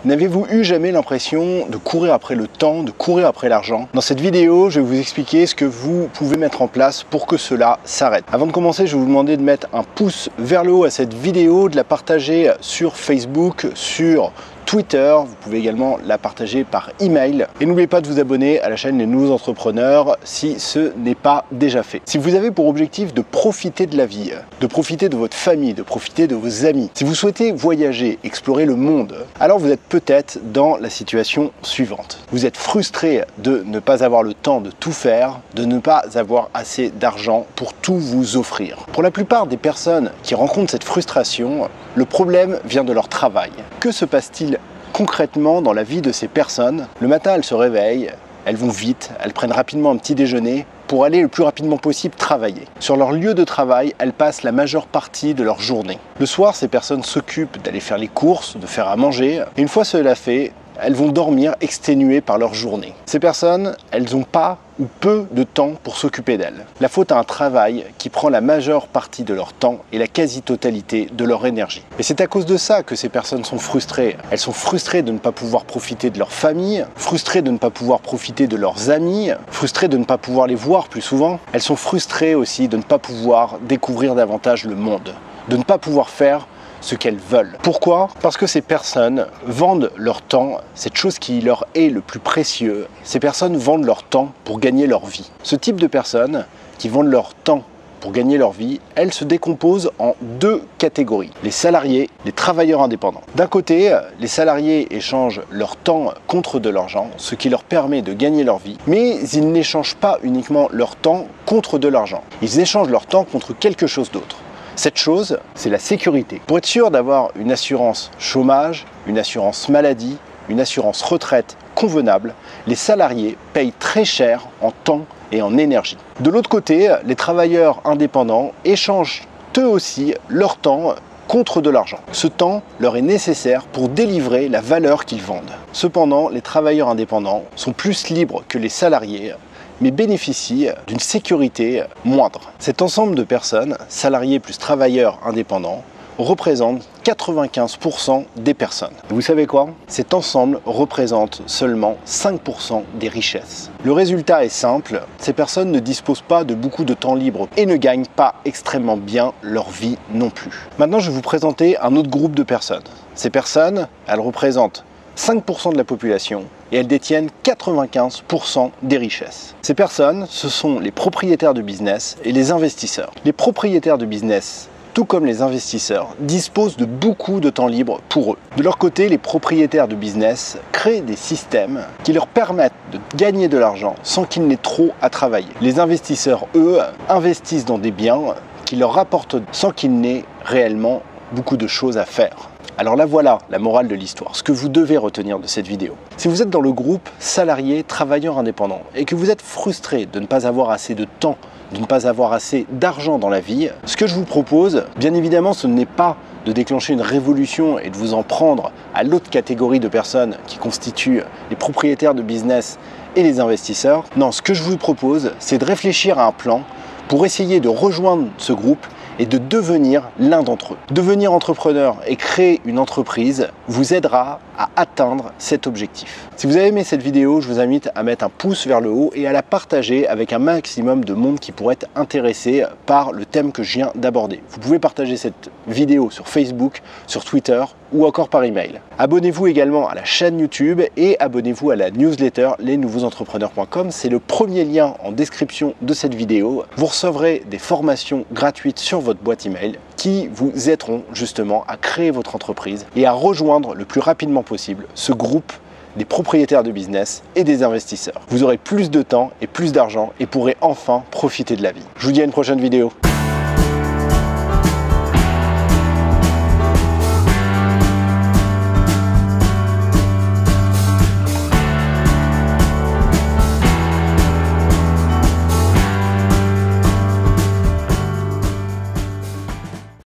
N'avez-vous eu jamais l'impression de courir après le temps, de courir après l'argent? Dans cette vidéo, je vais vous expliquer ce que vous pouvez mettre en place pour que cela s'arrête. Avant de commencer, je vais vous demander de mettre un pouce vers le haut à cette vidéo, de la partager sur Facebook, sur Twitter, vous pouvez également la partager par email et n'oubliez pas de vous abonner à la chaîne Les Nouveaux Entrepreneurs si ce n'est pas déjà fait. Si vous avez pour objectif de profiter de la vie, de profiter de votre famille, de profiter de vos amis, si vous souhaitez voyager, explorer le monde, alors vous êtes peut-être dans la situation suivante. Vous êtes frustré de ne pas avoir le temps de tout faire, de ne pas avoir assez d'argent pour tout vous offrir. Pour la plupart des personnes qui rencontrent cette frustration, le problème vient de leur travail. Que se passe-t-il concrètement dans la vie de ces personnes? Le matin, elles se réveillent, elles vont vite, elles prennent rapidement un petit déjeuner pour aller le plus rapidement possible travailler. Sur leur lieu de travail, elles passent la majeure partie de leur journée. Le soir, ces personnes s'occupent d'aller faire les courses, de faire à manger. Et une fois cela fait, elles vont dormir exténuées par leur journée. Ces personnes, elles n'ont pas ou peu de temps pour s'occuper d'elles. La faute à un travail qui prend la majeure partie de leur temps et la quasi-totalité de leur énergie. Et c'est à cause de ça que ces personnes sont frustrées. Elles sont frustrées de ne pas pouvoir profiter de leur famille, frustrées de ne pas pouvoir profiter de leurs amis, frustrées de ne pas pouvoir les voir plus souvent. Elles sont frustrées aussi de ne pas pouvoir découvrir davantage le monde, de ne pas pouvoir faire ce qu'elles veulent. Pourquoi? Parce que ces personnes vendent leur temps, cette chose qui leur est le plus précieux. Ces personnes vendent leur temps pour gagner leur vie. Ce type de personnes qui vendent leur temps pour gagner leur vie, elles se décomposent en deux catégories. Les salariés, les travailleurs indépendants. D'un côté, les salariés échangent leur temps contre de l'argent, ce qui leur permet de gagner leur vie. Mais ils n'échangent pas uniquement leur temps contre de l'argent. Ils échangent leur temps contre quelque chose d'autre. Cette chose, c'est la sécurité. Pour être sûr d'avoir une assurance chômage, une assurance maladie, une assurance retraite convenable, les salariés payent très cher en temps et en énergie. De l'autre côté, les travailleurs indépendants échangent eux aussi leur temps contre de l'argent. Ce temps leur est nécessaire pour délivrer la valeur qu'ils vendent. Cependant, les travailleurs indépendants sont plus libres que les salariés, mais bénéficient d'une sécurité moindre. Cet ensemble de personnes, salariés plus travailleurs indépendants, représente 95% des personnes. Et vous savez quoi? Cet ensemble représente seulement 5% des richesses. Le résultat est simple, ces personnes ne disposent pas de beaucoup de temps libre et ne gagnent pas extrêmement bien leur vie non plus. Maintenant, je vais vous présenter un autre groupe de personnes. Ces personnes, elles représentent 5% de la population et elles détiennent 95% des richesses. Ces personnes, ce sont les propriétaires de business et les investisseurs. Les propriétaires de business, tout comme les investisseurs, disposent de beaucoup de temps libre pour eux. De leur côté, les propriétaires de business créent des systèmes qui leur permettent de gagner de l'argent sans qu'ils n'aient trop à travailler. Les investisseurs, eux, investissent dans des biens qui leur rapportent sans qu'ils n'aient réellement beaucoup de choses à faire. Alors là, voilà la morale de l'histoire, ce que vous devez retenir de cette vidéo. Si vous êtes dans le groupe salarié, travailleurs indépendants et que vous êtes frustré de ne pas avoir assez de temps, de ne pas avoir assez d'argent dans la vie, ce que je vous propose, bien évidemment, ce n'est pas de déclencher une révolution et de vous en prendre à l'autre catégorie de personnes qui constituent les propriétaires de business et les investisseurs. Non, ce que je vous propose, c'est de réfléchir à un plan pour essayer de rejoindre ce groupe et de devenir l'un d'entre eux. Devenir entrepreneur et créer une entreprise vous aidera à atteindre cet objectif. Si vous avez aimé cette vidéo, je vous invite à mettre un pouce vers le haut et à la partager avec un maximum de monde qui pourrait être intéressé par le thème que je viens d'aborder. Vous pouvez partager cette vidéo sur Facebook, sur Twitter ou encore par email. Abonnez-vous également à la chaîne YouTube et abonnez-vous à la newsletter lesnouveauxentrepreneurs.com. C'est le premier lien en description de cette vidéo. Vous recevrez des formations gratuites sur votre boîte email qui vous aideront justement à créer votre entreprise et à rejoindre le plus rapidement possible ce groupe des propriétaires de business et des investisseurs. Vous aurez plus de temps et plus d'argent et pourrez enfin profiter de la vie. Je vous dis à une prochaine vidéo.